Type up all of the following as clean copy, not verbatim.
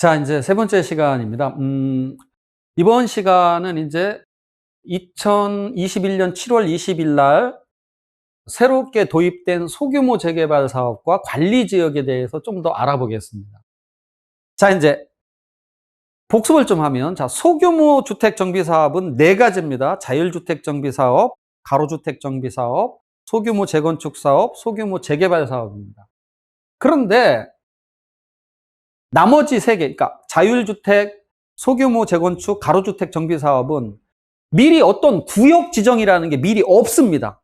자, 이제 세 번째 시간입니다. 이번 시간은 이제 2021년 7월 20일 날 새롭게 도입된 소규모 재개발 사업과 관리 지역에 대해서 좀 더 알아보겠습니다. 자, 이제 복습을 좀 하면, 자, 소규모 주택 정비 사업은 네 가지입니다. 자율주택 정비 사업, 가로주택 정비 사업, 소규모 재건축 사업, 소규모 재개발 사업입니다. 그런데 나머지 세 개, 그러니까 자율주택, 소규모 재건축, 가로주택 정비 사업은 미리 어떤 구역 지정이라는 게 미리 없습니다.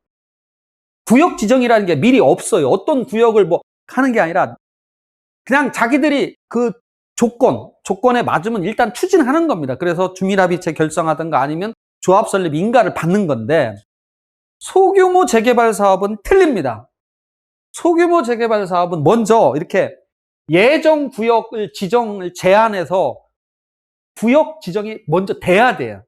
구역 지정이라는 게 미리 없어요. 어떤 구역을 뭐 하는 게 아니라 그냥 자기들이 그 조건에 맞으면 일단 추진하는 겁니다. 그래서 주민합의체 결성하든가 아니면 조합 설립 인가를 받는 건데, 소규모 재개발 사업은 틀립니다. 소규모 재개발 사업은 먼저 이렇게 예정 구역을 제한해서 구역 지정이 먼저 돼야 돼요.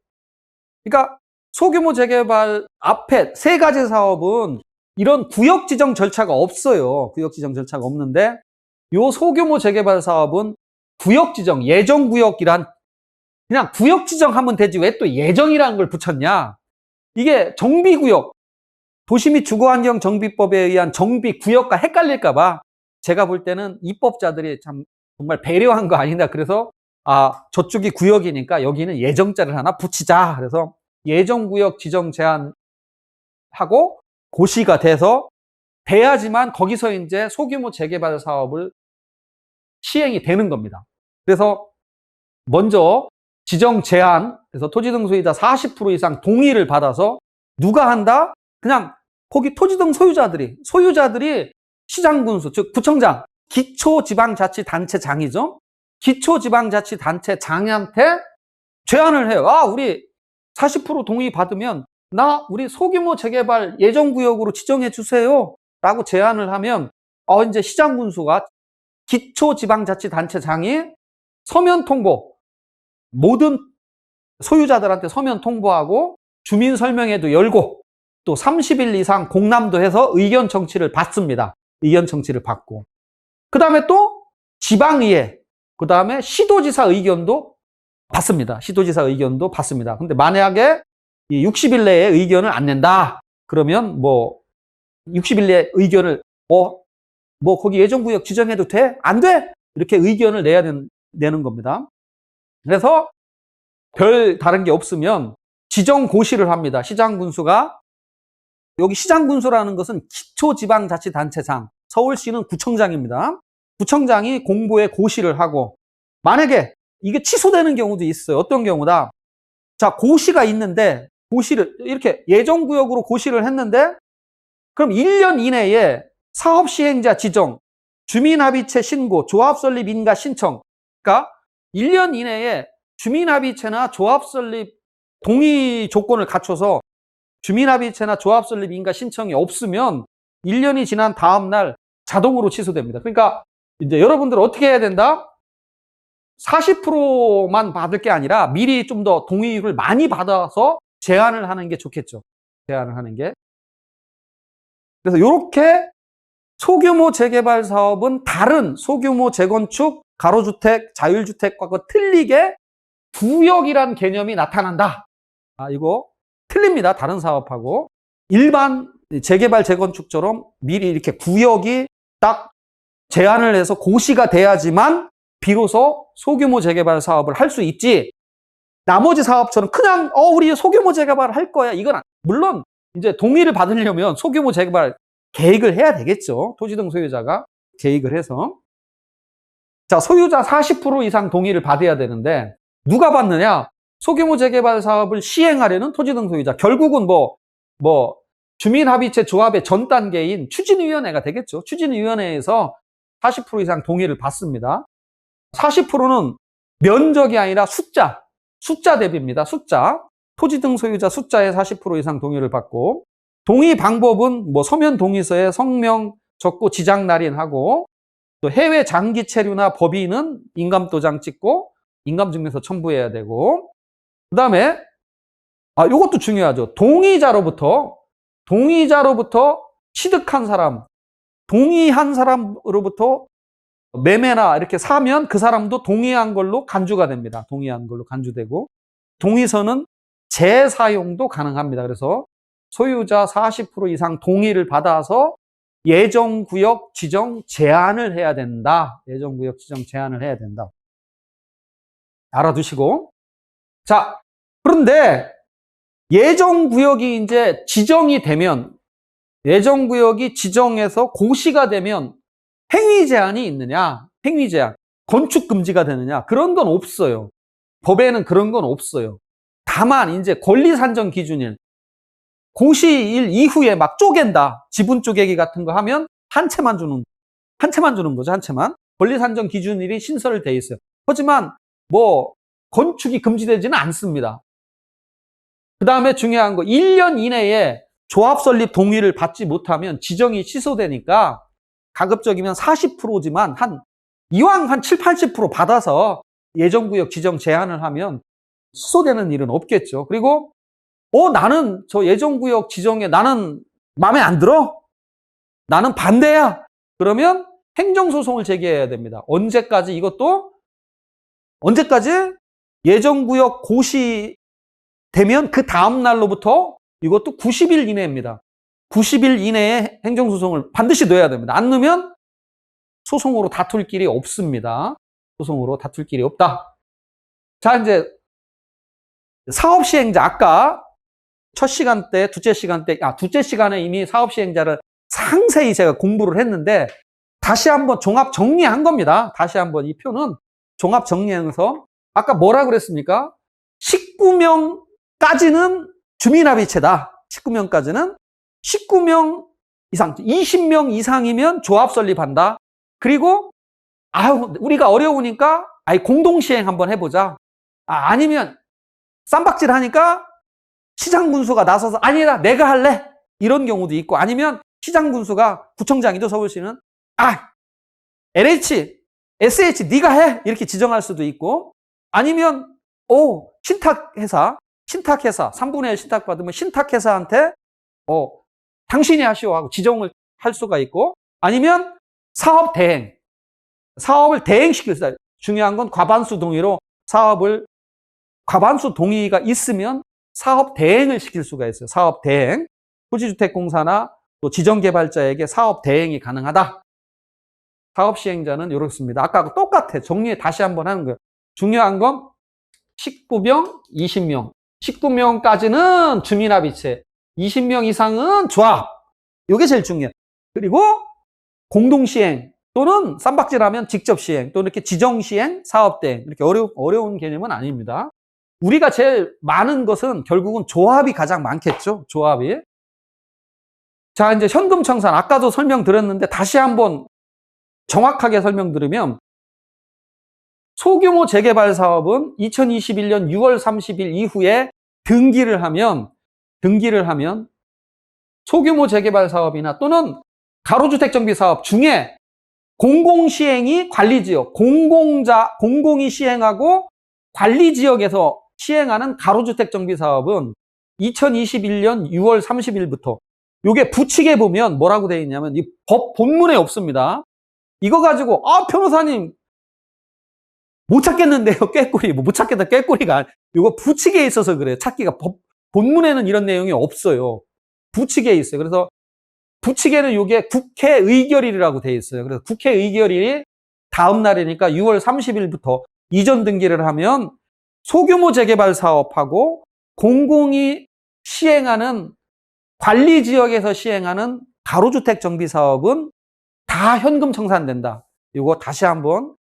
그러니까 소규모 재개발 앞에 세 가지 사업은 이런 구역 지정 절차가 없어요. 구역 지정 절차가 없는데, 요 소규모 재개발 사업은 구역 지정, 예정 구역이란, 그냥 구역 지정하면 되지 왜 또 예정이라는 걸 붙였냐. 이게 정비구역, 도시 및 주거환경 정비법에 의한 정비 구역과 헷갈릴까봐 제가 볼 때는 입법자들이 참 정말 배려한 거 아니다. 그래서 저쪽이 구역이니까 여기는 예정자를 하나 붙이자. 그래서 예정구역 지정 제한하고 고시가 돼야지만 거기서 이제 소규모 재개발 사업을 시행이 되는 겁니다. 그래서 먼저 지정 제한, 그래서 토지 등 소유자 40% 이상 동의를 받아서 누가 한다? 그냥 거기 토지 등 소유자들이 시장군수, 즉 구청장, 기초지방자치단체장이죠. 기초지방자치단체장한테 제안을 해요. 우리 40% 동의 받으면 우리 소규모 재개발 예정구역으로 지정해 주세요 라고 제안을 하면 이제 시장군수가 기초지방자치단체장이 서면 통보, 모든 소유자들한테 서면 통보하고 주민 설명회도 열고 또 30일 이상 공람도 해서 의견 청취를 받습니다. 의견 청취를 받고, 그 다음에 또 지방의회, 그 다음에 시도지사 의견도 받습니다. 시도지사 의견도 받습니다. 근데 만약에 60일 내에 의견을 안 낸다 그러면 60일 내에 의견을 거기 예정구역 지정해도 돼? 안 돼? 이렇게 의견을 내는 겁니다. 그래서 별 다른 게 없으면 지정 고시를 합니다. 시장군수가. 여기 시장군수라는 것은 기초지방자치단체장, 서울시는 구청장입니다. 구청장이 공보에 고시를 하고, 만약에 이게 취소되는 경우도 있어요. 어떤 경우다? 자, 고시가 있는데 고시를 이렇게 예정구역으로 고시를 했는데, 그럼 1년 이내에 사업시행자 지정, 주민합의체 신고, 조합설립 인가 신청, 그러니까 1년 이내에 주민합의체나 조합설립 동의 조건을 갖춰서 주민합의체나 조합설립 인가 신청이 없으면 1년이 지난 다음 날 자동으로 취소됩니다. 그러니까 이제 여러분들 어떻게 해야 된다? 40%만 받을 게 아니라 미리 좀 더 동의를 많이 받아서 제안을 하는 게 좋겠죠. 제안을 하는 게. 그래서 이렇게 소규모 재개발 사업은 다른 소규모 재건축, 가로주택, 자율주택과 틀리게 구역이란 개념이 나타난다. 이거 틀립니다. 다른 사업하고. 일반 재개발, 재건축처럼 미리 이렇게 구역이 딱 제한을 해서 고시가 돼야지만 비로소 소규모 재개발 사업을 할 수 있지, 나머지 사업처럼 그냥 우리 소규모 재개발 할 거야, 이건 물론 이제 동의를 받으려면 소규모 재개발 계획을 해야 되겠죠. 토지 등 소유자가 계획을 해서. 자, 소유자 40% 이상 동의를 받아야 되는데 누가 받느냐? 소규모 재개발 사업을 시행하려는 토지 등 소유자. 결국은 주민합의체 조합의 전 단계인 추진위원회가 되겠죠. 추진위원회에서 40% 이상 동의를 받습니다. 40%는 면적이 아니라 숫자 대비입니다. 숫자. 토지 등 소유자 숫자의 40% 이상 동의를 받고, 동의 방법은 서면 동의서에 성명 적고 지장 날인하고, 또 해외 장기 체류나 법인은 인감도장 찍고 인감증명서 첨부해야 되고, 그 다음에 이것도 중요하죠. 동의자로부터 취득한 사람, 동의한 사람으로부터 매매나 이렇게 사면 그 사람도 동의한 걸로 간주가 됩니다. 동의한 걸로 간주되고, 동의서는 재사용도 가능합니다. 그래서 소유자 40% 이상 동의를 받아서 예정구역 지정 제한을 해야 된다. 예정구역 지정 제한을 해야 된다. 알아두시고. 자, 그런데 예정구역이 이제 지정이 되면, 예정구역이 지정해서 고시가 되면 행위 제한이 있느냐? 행위 제한. 건축 금지가 되느냐? 그런 건 없어요. 법에는 그런 건 없어요. 다만 이제 권리 산정 기준일, 고시일 이후에 막 쪼갠다. 지분 쪼개기 같은 거 하면 한 채만 주는 거죠. 한 채만. 권리 산정 기준일이 신설을 돼 있어요. 하지만 뭐 건축이 금지되지는 않습니다. 그 다음에 중요한 거, 1년 이내에 조합 설립 동의를 받지 못하면 지정이 취소되니까 가급적이면 40%지만 이왕 한 7, 80% 받아서 예정구역 지정 제한을 하면 취소되는 일은 없겠죠. 그리고 나는 저 예정구역 지정에 나는 마음에 안 들어? 나는 반대야. 그러면 행정소송을 제기해야 됩니다. 언제까지? 이것도 언제까지? 예정구역 고시 되면 그 다음 날로부터 이것도 90일 이내입니다. 90일 이내에 행정소송을 반드시 넣어야 됩니다. 안 넣으면 소송으로 다툴 길이 없습니다. 소송으로 다툴 길이 없다. 자, 이제 사업시행자, 아까 첫 시간 때, 둘째 시간에 이미 사업시행자를 상세히 제가 공부를 했는데 다시 한번 종합 정리한 겁니다. 다시 한번 이 표는 종합 정리해서 아까 뭐라 그랬습니까? 19명까지는 주민합의체다. 19명까지는 19명 이상, 20명 이상이면 조합 설립한다. 그리고 우리가 어려우니까 공동시행 한번 해보자. 아니면 쌈박질 하니까 시장군수가 나서서 아니다 내가 할래. 이런 경우도 있고, 아니면 시장군수가, 구청장이죠, 서울시는 LH, SH 네가 해 이렇게 지정할 수도 있고, 아니면 신탁회사 3분의 1 신탁받으면 신탁회사한테 당신이 하시오 하고 지정을 할 수가 있고, 아니면 사업을 대행시킬 수 있어요. 중요한 건 과반수 동의로 과반수 동의가 있으면 사업 대행을 시킬 수가 있어요. 사업 대행. 토지주택공사나 또 지정개발자에게 사업 대행이 가능하다. 사업시행자는 이렇습니다. 아까 똑같아. 정리 다시 한번 하는 거예요. 중요한 건 19명, 20명. 19명까지는 주민합의체, 20명 이상은 조합. 이게 제일 중요해요. 그리고 공동시행 또는 쌈박질하면 직접시행, 또 이렇게 지정시행, 사업대행. 이렇게 어려운 개념은 아닙니다. 우리가 제일 많은 것은 결국은 조합이 가장 많겠죠. 조합이. 자, 이제 현금청산. 아까도 설명드렸는데 다시 한번 정확하게 설명드리면, 소규모 재개발 사업은 2021년 6월 30일 이후에 등기를 하면 소규모 재개발 사업이나 또는 가로주택 정비 사업 중에 공공시행이 관리지역, 공공이 시행하고 관리지역에서 시행하는 가로주택 정비 사업은 2021년 6월 30일부터, 요게 부칙에 보면 뭐라고 되어 있냐면, 이 법 본문에 없습니다. 이거 가지고 변호사님 못 찾겠는데요, 꾀꼬리. 못 찾겠다, 꾀꼬리가. 이거 부칙에 있어서 그래요. 찾기가. 법 본문에는 이런 내용이 없어요. 부칙에 있어요. 그래서 부칙에는 이게 국회 의결일이라고 되어 있어요. 그래서 국회 의결일이 다음 날이니까 6월 30일부터 이전 등기를 하면 소규모 재개발 사업하고 공공이 시행하는 관리지역에서 시행하는 가로주택 정비 사업은 다 현금 청산된다. 이거 다시 한번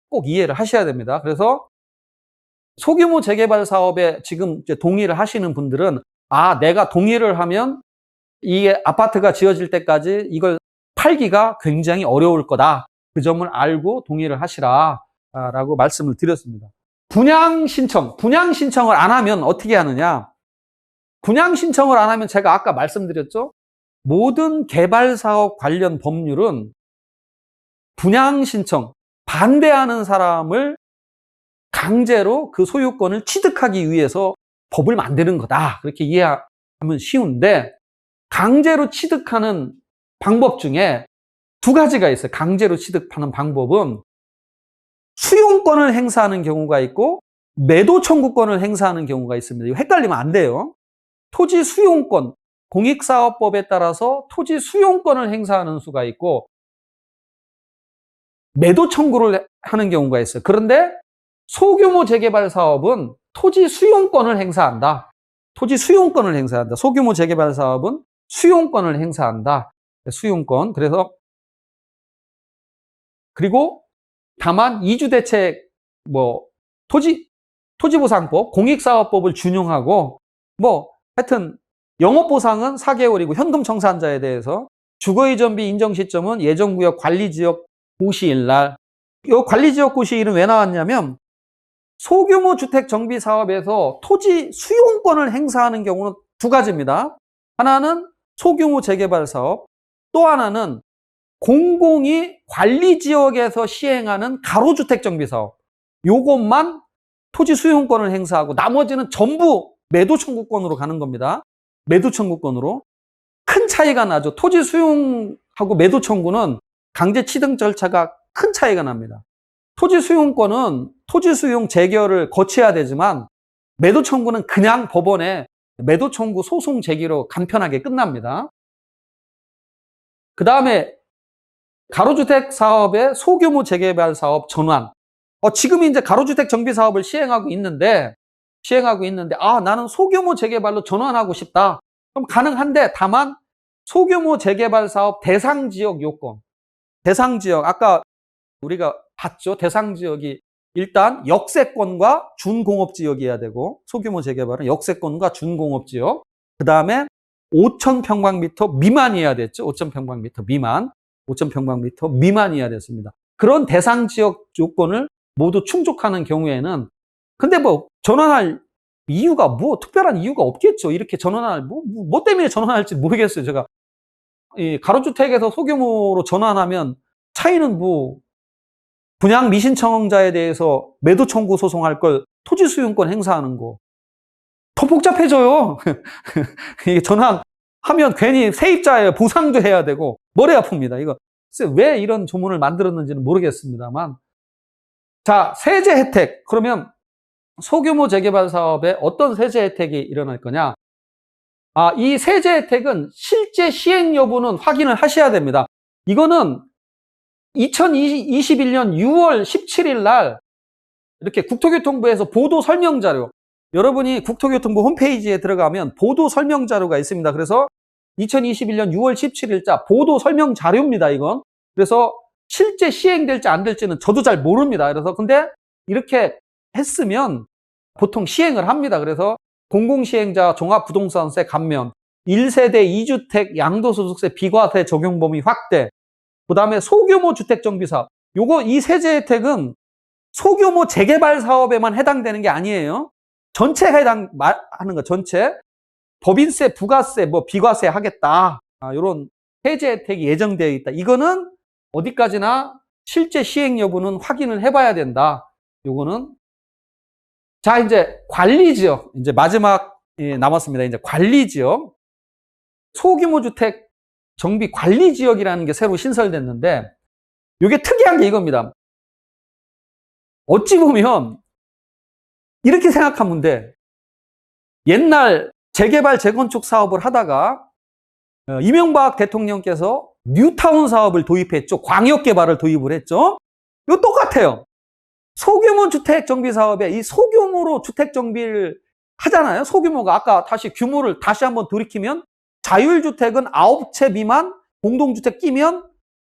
꼭 이해를 하셔야 됩니다. 그래서 소규모 재개발 사업에 지금 이제 동의를 하시는 분들은 내가 동의를 하면 이게 아파트가 지어질 때까지 이걸 팔기가 굉장히 어려울 거다. 그 점을 알고 동의를 하시라 라고 말씀을 드렸습니다. 분양 신청을 안 하면 어떻게 하느냐? 분양 신청을 안 하면 제가 아까 말씀드렸죠? 모든 개발 사업 관련 법률은 분양 신청, 반대하는 사람을 강제로 그 소유권을 취득하기 위해서 법을 만드는 거다. 그렇게 이해하면 쉬운데, 강제로 취득하는 방법 중에 두 가지가 있어요. 강제로 취득하는 방법은 수용권을 행사하는 경우가 있고 매도 청구권을 행사하는 경우가 있습니다. 이거 헷갈리면 안 돼요. 토지 수용권, 공익사업법에 따라서 토지 수용권을 행사하는 수가 있고 매도 청구를 하는 경우가 있어요. 그런데 소규모 재개발 사업은 토지 수용권을 행사한다. 토지 수용권을 행사한다. 소규모 재개발 사업은 수용권을 행사한다. 수용권. 그리고 다만 이주대책, 토지보상법, 공익사업법을 준용하고 하여튼 영업보상은 4개월이고 현금 청산자에 대해서 주거이전비 인정 시점은 예정구역 관리지역 고시일 날. 이 관리지역 고시일은 왜 나왔냐면 소규모 주택 정비 사업에서 토지 수용권을 행사하는 경우는 두 가지입니다. 하나는 소규모 재개발 사업, 또 하나는 공공이 관리지역에서 시행하는 가로주택 정비 사업. 요것만 토지 수용권을 행사하고 나머지는 전부 매도 청구권으로 가는 겁니다. 매도 청구권으로. 큰 차이가 나죠. 토지 수용하고 매도 청구는 강제 취득 절차가 큰 차이가 납니다. 토지 수용권은 토지 수용 재결을 거쳐야 되지만 매도 청구는 그냥 법원에 매도 청구 소송 제기로 간편하게 끝납니다. 그 다음에 가로주택 사업의 소규모 재개발 사업 전환. 지금 이제 가로주택 정비 사업을 시행하고 있는데, 나는 소규모 재개발로 전환하고 싶다. 그럼 가능한데, 다만 소규모 재개발 사업 대상 지역 요건. 대상 지역, 아까 우리가 봤죠? 대상 지역이 일단 역세권과 준공업지역이어야 되고, 소규모 재개발은 역세권과 준공업지역. 그 다음에 5,000평방미터 미만이어야 됐죠? 5,000평방미터 미만. 5,000평방미터 미만이어야 됐습니다. 그런 대상 지역 요건을 모두 충족하는 경우에는, 근데 전환할 이유가 특별한 이유가 없겠죠. 이렇게 전환할, 뭐 때문에 전환할지 모르겠어요. 제가. 이 가로주택에서 소규모로 전환하면 차이는 분양 미신청자에 대해서 매도 청구 소송할 걸 토지 수용권 행사하는 거. 더 복잡해져요. 이게 전환하면 괜히 세입자에 보상도 해야 되고, 머리 아픕니다. 이거. 왜 이런 조문을 만들었는지는 모르겠습니다만. 자, 세제 혜택. 그러면 소규모 재개발 사업에 어떤 세제 혜택이 일어날 거냐? 이 세제 혜택은 실제 시행 여부는 확인을 하셔야 됩니다. 이거는 2021년 6월 17일 날 이렇게 국토교통부에서 보도 설명 자료, 여러분이 국토교통부 홈페이지에 들어가면 보도 설명 자료가 있습니다. 그래서 2021년 6월 17일자 보도 설명 자료입니다, 이건. 그래서 실제 시행될지 안 될지는 저도 잘 모릅니다. 그래서 근데 이렇게 했으면 보통 시행을 합니다. 그래서 공공시행자 종합부동산세 감면, 1세대 2주택 양도소득세 비과세 적용 범위 확대, 그 다음에 소규모 주택정비사업. 이 세제 혜택은 소규모 재개발 사업에만 해당되는 게 아니에요. 전체 하는 거, 전체. 법인세, 부가세, 비과세 하겠다. 이런 세제 혜택이 예정되어 있다. 이거는 어디까지나 실제 시행 여부는 확인을 해봐야 된다. 요거는. 자, 이제 관리지역. 이제 마지막 남았습니다. 이제 관리지역. 소규모 주택 정비 관리지역이라는 게 새로 신설됐는데, 이게 특이한 게 이겁니다. 어찌 보면 이렇게 생각하면 돼. 옛날 재개발 재건축 사업을 하다가 이명박 대통령께서 뉴타운 사업을 도입했죠. 광역개발을 도입을 했죠. 이거 똑같아요. 소규모 주택 정비 사업에 이 소규모로 주택 정비를 하잖아요. 소규모가 아까 규모를 다시 한번 돌이키면 자율주택은 9채 미만, 공동주택 끼면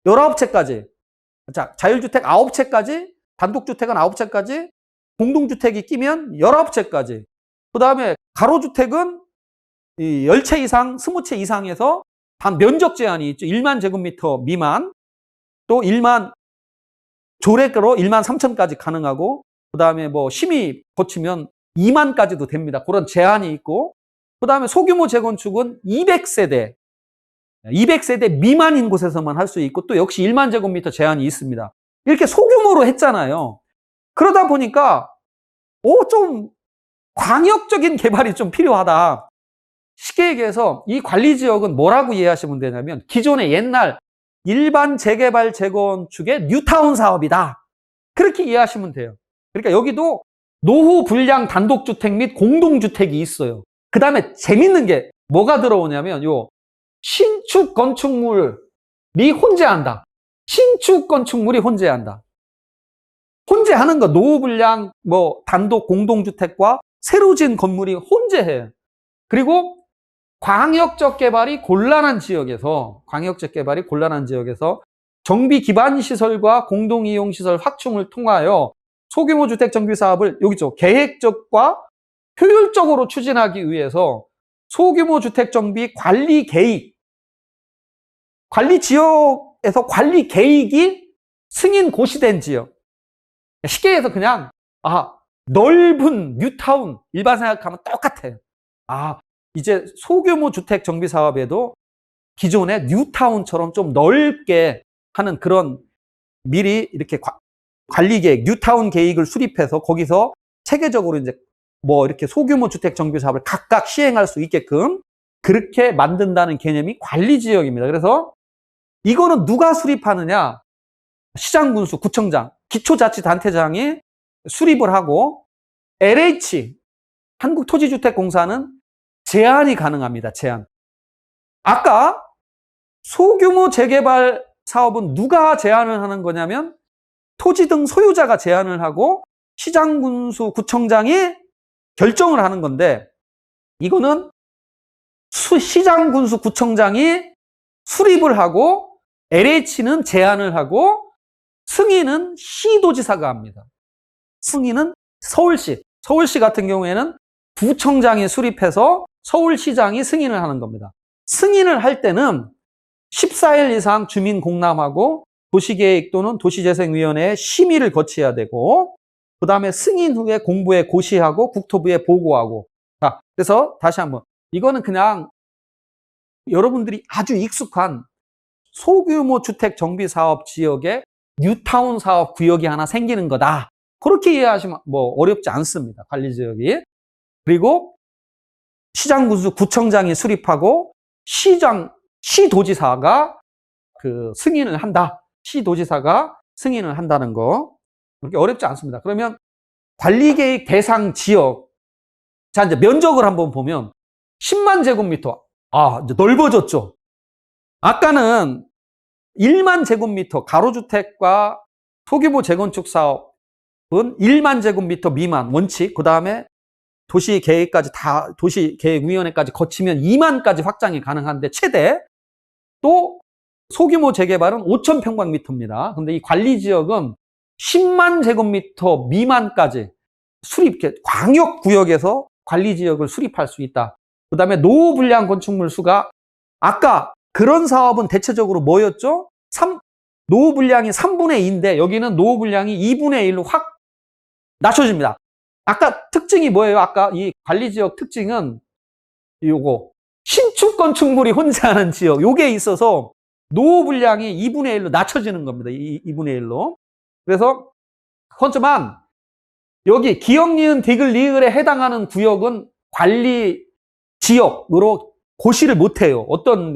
19채까지. 자, 자율주택 9채까지, 단독주택은 9채까지, 공동주택이 끼면 19채까지. 그 다음에 가로주택은 10채 이상, 20채 이상에서 단 면적 제한이 있죠. 1만 제곱미터 미만, 또 1만 조례가로 1만 3천까지 가능하고, 그 다음에 심의 거치면 2만까지도 됩니다. 그런 제한이 있고, 그 다음에 소규모 재건축은 200세대 미만인 곳에서만 할 수 있고, 또 역시 1만 제곱미터 제한이 있습니다. 이렇게 소규모로 했잖아요. 그러다 보니까, 좀 광역적인 개발이 좀 필요하다. 쉽게 얘기해서 이 관리지역은 뭐라고 이해하시면 되냐면, 기존의 옛날 일반 재개발 재건축의 뉴타운 사업이다. 그렇게 이해하시면 돼요. 그러니까 여기도 노후 분량 단독주택 및 공동주택이 있어요. 그 다음에 재밌는 게 뭐가 들어오냐면 요 신축 건축물이 혼재한다. 신축 건축물이 혼재한다. 혼재하는 거 노후 분량 뭐 단독 공동주택과 새로 지은 건물이 혼재해요. 그리고 광역적 개발이 곤란한 지역에서 정비 기반 시설과 공동 이용 시설 확충을 통하여 소규모 주택 정비 사업을 여기죠. 계획적과 효율적으로 추진하기 위해서 소규모 주택 정비 관리 계획, 관리 지역에서 관리 계획이 승인 고시된 지역. 쉽게 해서 그냥 넓은 뉴타운 일반 생각하면 똑같아요. 이제 소규모 주택 정비 사업에도 기존의 뉴타운처럼 좀 넓게 하는 그런 미리 이렇게 관리 계획, 뉴타운 계획을 수립해서 거기서 체계적으로 이제 뭐 이렇게 소규모 주택 정비 사업을 각각 시행할 수 있게끔 그렇게 만든다는 개념이 관리 지역입니다. 그래서 이거는 누가 수립하느냐? 시장 군수, 구청장, 기초자치단체장이 수립을 하고 LH, 한국토지주택공사는 제한이 가능합니다. 제한. 아까 소규모 재개발 사업은 누가 제한을 하는 거냐면 토지 등 소유자가 제한을 하고 시장 군수, 구청장이 결정을 하는 건데 이거는 시장 군수, 구청장이 수립을 하고 LH는 제한을 하고 승인은 시도지사가 합니다. 승인은 서울시. 서울시 같은 경우에는 구청장이 수립해서 서울시장이 승인을 하는 겁니다. 승인을 할 때는 14일 이상 주민 공람하고 도시계획 또는 도시재생위원회의 심의를 거쳐야 되고 그 다음에 승인 후에 공부에 고시하고 국토부에 보고하고. 자, 그래서 다시 한번 이거는 그냥 여러분들이 아주 익숙한 소규모 주택 정비 사업 지역에 뉴타운 사업 구역이 하나 생기는 거다. 그렇게 이해하시면 뭐 어렵지 않습니다. 관리 지역이. 그리고 시장 군수, 구청장이 수립하고 시도지사가 그 승인을 한다. 시도지사가 승인을 한다는 거. 그렇게 어렵지 않습니다. 그러면 관리계획 대상 지역. 자, 이제 면적을 한번 보면 10만 제곱미터. 이제 넓어졌죠. 아까는 1만 제곱미터 가로주택과 소규모 재건축 사업은 1만 제곱미터 미만 원칙, 그 다음에 도시계획까지 다, 도시계획위원회까지 거치면 2만까지 확장이 가능한데 최대. 또 소규모 재개발은 5,000평방미터입니다. 근데 이 관리지역은 10만 제곱미터 미만까지 수립, 광역구역에서 관리지역을 수립할 수 있다. 그 다음에 노후 분량 건축물 수가 아까 그런 사업은 대체적으로 뭐였죠? 노후 분량이 3분의 2인데 여기는 노후 분량이 2분의 1로 확 낮춰집니다. 아까 특징이 뭐예요? 아까 이 관리지역 특징은 요거 신축 건축물이 혼재하는 지역 요게 있어서 노후 분량이 2분의 1로 낮춰지는 겁니다. 2분의 1로. 그래서 하지만 여기 기역, 니은, 디귿, 리을에 해당하는 구역은 관리 지역으로 고시를 못해요. 어떤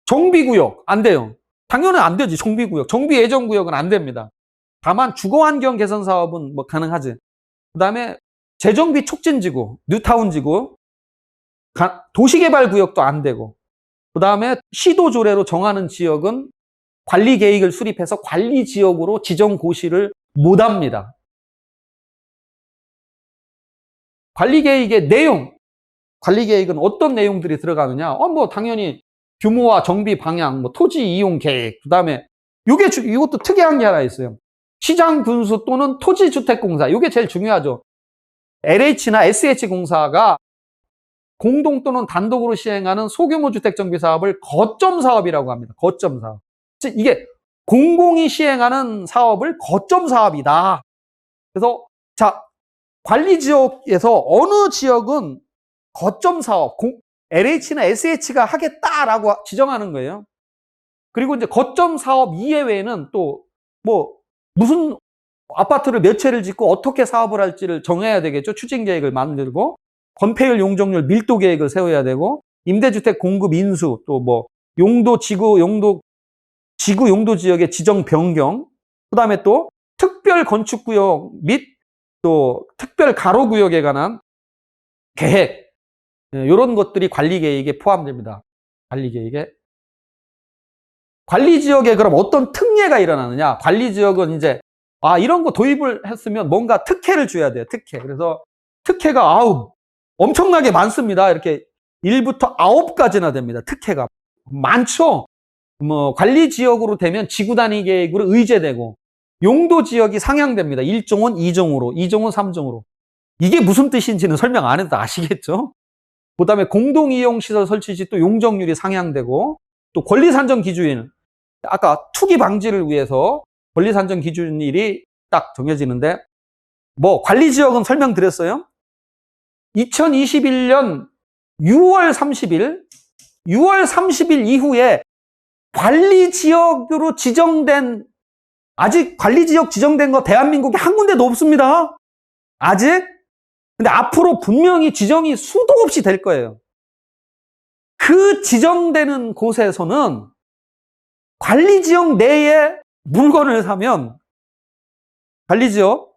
정비구역 안 돼요. 당연히 안 되지. 정비구역, 정비예정구역은 안 됩니다. 다만 주거환경 개선 사업은 뭐 가능하지. 그 다음에 재정비 촉진지구, 뉴타운지구, 도시개발구역도 안 되고, 그 다음에 시도조례로 정하는 지역은 관리계획을 수립해서 관리지역으로 지정고시를 못합니다. 관리계획의 내용, 관리계획은 어떤 내용들이 들어가느냐? 뭐 당연히 규모와 정비 방향, 뭐 토지 이용 계획, 그 다음에 이것도 특이한 게 하나 있어요. 시장 군수 또는 토지주택공사, 이게 제일 중요하죠. LH나 SH공사가 공동 또는 단독으로 시행하는 소규모 주택 정비 사업을 거점 사업이라고 합니다. 거점 사업. 즉 이게 공공이 시행하는 사업을 거점 사업이다. 그래서 자, 관리 지역에서 어느 지역은 거점 사업, LH나 SH가 하겠다라고 지정하는 거예요. 그리고 이제 거점 사업 이외에는 또 뭐 무슨 아파트를 몇 채를 짓고 어떻게 사업을 할지를 정해야 되겠죠. 추진 계획을 만들고 건폐율, 용적률, 밀도 계획을 세워야 되고 임대주택 공급 인수, 또 뭐 용도 지구, 용도 지구 용도 지역의 지정 변경, 그 다음에 또 특별 건축구역 및 또 특별 가로구역에 관한 계획, 이런 것들이 관리계획에 포함됩니다. 관리계획에. 관리지역에 그럼 어떤 특례가 일어나느냐? 관리지역은 이제, 이런 거 도입을 했으면 뭔가 특혜를 줘야 돼요. 특혜. 그래서 특혜가, 엄청나게 많습니다. 이렇게 1부터 9까지나 됩니다. 특혜가. 많죠? 관리지역으로 되면 지구단위 계획으로 의제되고, 용도지역이 상향됩니다. 1종은 2종으로, 2종은 3종으로. 이게 무슨 뜻인지는 설명 안 해도 아시겠죠? 그 다음에 공동이용시설 설치 시 또 용적률이 상향되고, 또 권리산정 기준일, 아까 투기 방지를 위해서 권리산정 기준일이 딱 정해지는데, 관리지역은 설명드렸어요. 2021년 6월 30일 이후에 관리지역으로 지정된, 아직 관리지역 지정된 거 대한민국에 한 군데도 없습니다. 아직. 근데 앞으로 분명히 지정이 수도 없이 될 거예요. 그 지정되는 곳에서는 관리지역 내에 물건을 사면, 관리지역,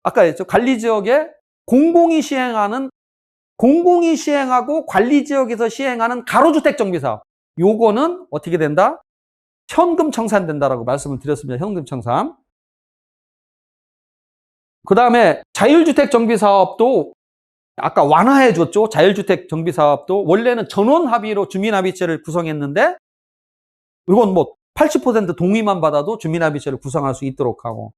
아까 했죠. 관리지역에 공공이 시행하고 관리지역에서 시행하는 가로주택 정비사업, 요거는 어떻게 된다? 현금 청산된다라고 말씀을 드렸습니다. 현금 청산. 그 다음에 자율주택 정비사업도 아까 완화해 줬죠. 자율주택 정비사업도 원래는 전원합의로 주민합의체를 구성했는데, 이건 80% 동의만 받아도 주민합의체를 구성할 수 있도록 하고,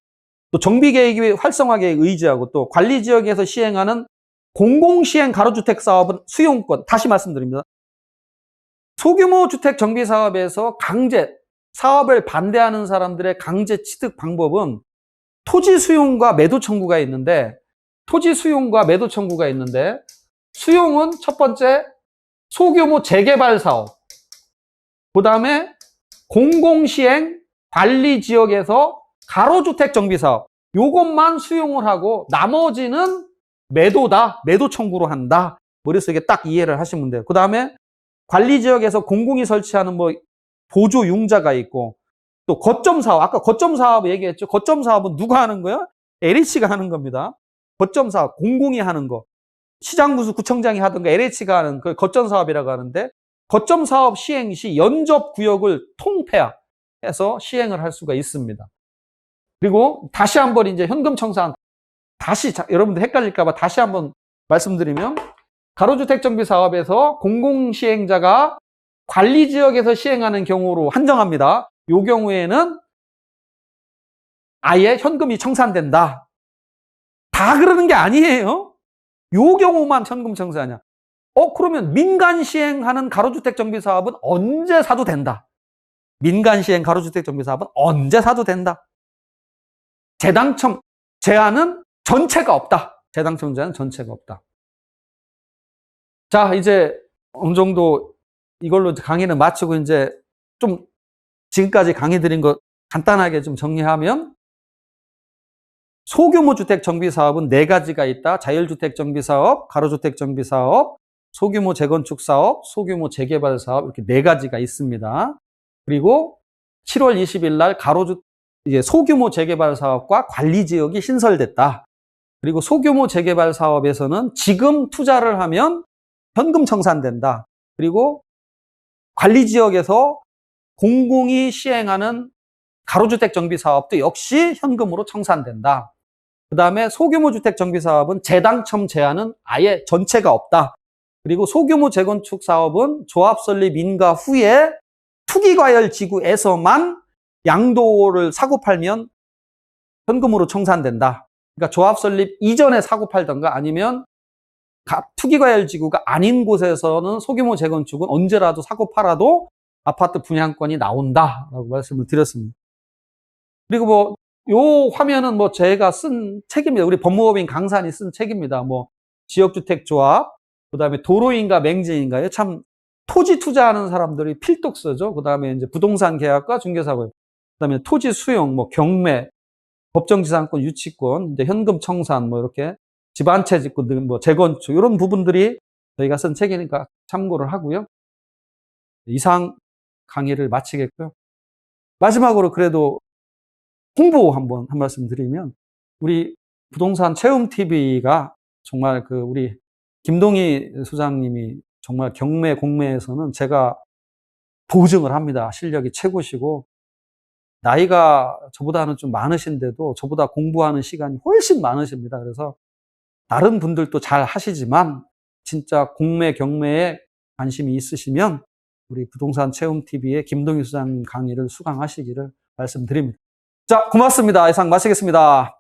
또 정비계획이 활성화계획 의지하고, 또 관리지역에서 시행하는 공공시행 가로주택 사업은 수용권, 다시 말씀드립니다. 소규모 주택 정비사업에서 사업을 반대하는 사람들의 강제 취득 방법은 토지 수용과 매도 청구가 있는데, 수용은 첫 번째 소규모 재개발 사업, 그 다음에 공공시행 관리지역에서 가로주택 정비사업, 요것만 수용을 하고 나머지는 매도 청구로 한다. 머릿속에 딱 이해를 하시면 돼요. 그 다음에 관리지역에서 공공이 설치하는 보조 융자가 있고, 또 거점 사업, 아까 거점 사업 얘기했죠. 거점 사업은 누가 하는 거예요? LH가 하는 겁니다. 거점 사업, 공공이 하는 거. 시장구수 구청장이 하든가 LH가 하는 그 거점 사업이라고 하는데, 거점 사업 시행 시 연접 구역을 통폐합해서 시행을 할 수가 있습니다. 그리고 다시 한번 이제 현금 청산, 여러분들 헷갈릴까봐 다시 한번 말씀드리면, 가로주택 정비 사업에서 공공시행자가 관리지역에서 시행하는 경우로 한정합니다. 이 경우에는 아예 현금이 청산된다. 다 그러는 게 아니에요. 요 경우만 현금 청산이야. 그러면 민간 시행하는 가로주택 정비 사업은 언제 사도 된다. 민간 시행 가로주택 정비 사업은 언제 사도 된다. 재당첨 제한은 전체가 없다. 재당첨 제한은 전체가 없다. 자, 이제 어느 정도 이걸로 강의는 마치고, 이제 좀 지금까지 강의 드린 거 간단하게 좀 정리하면, 소규모 주택 정비 사업은 4가지가 있다. 자율주택 정비 사업, 가로주택 정비 사업, 소규모 재건축 사업, 소규모 재개발 사업, 이렇게 4가지가 있습니다. 그리고 7월 20일 날 소규모 재개발 사업과 관리지역이 신설됐다. 그리고 소규모 재개발 사업에서는 지금 투자를 하면 현금 청산된다. 그리고 관리지역에서 공공이 시행하는 가로주택 정비 사업도 역시 현금으로 청산된다. 그 다음에 소규모 주택 정비 사업은 재당첨 제한은 아예 전체가 없다. 그리고 소규모 재건축 사업은 조합 설립 인가 후에 투기과열 지구에서만 양도를 사고 팔면 현금으로 청산된다. 그러니까 조합 설립 이전에 사고 팔던가 아니면 투기과열 지구가 아닌 곳에서는 소규모 재건축은 언제라도 사고 팔아도 아파트 분양권이 나온다라고 말씀을 드렸습니다. 그리고 요 화면은 제가 쓴 책입니다. 우리 법무법인 강산이 쓴 책입니다. 지역주택조합, 그 다음에 도로인가 맹지인가요? 참 토지 투자하는 사람들이 필독 쓰죠. 그 다음에 이제 부동산 계약과 중개사고, 그 다음에 토지 수용, 경매, 법정지상권, 유치권, 이제 현금 청산, 이렇게 집 한 채 짓고 재건축, 이런 부분들이 저희가 쓴 책이니까 참고를 하고요. 이상 강의를 마치겠고요. 마지막으로 그래도 홍보 한번 한 말씀 드리면, 우리 부동산 체험 TV가 정말 우리 김동희 소장님이 정말 경매 공매에서는 제가 보증을 합니다. 실력이 최고시고, 나이가 저보다는 좀 많으신데도 저보다 공부하는 시간이 훨씬 많으십니다. 그래서 다른 분들도 잘 하시지만 진짜 공매 경매에 관심이 있으시면 우리 부동산 체험 TV의 김동희 소장님 강의를 수강하시기를 말씀드립니다. 자, 고맙습니다. 이상 마치겠습니다.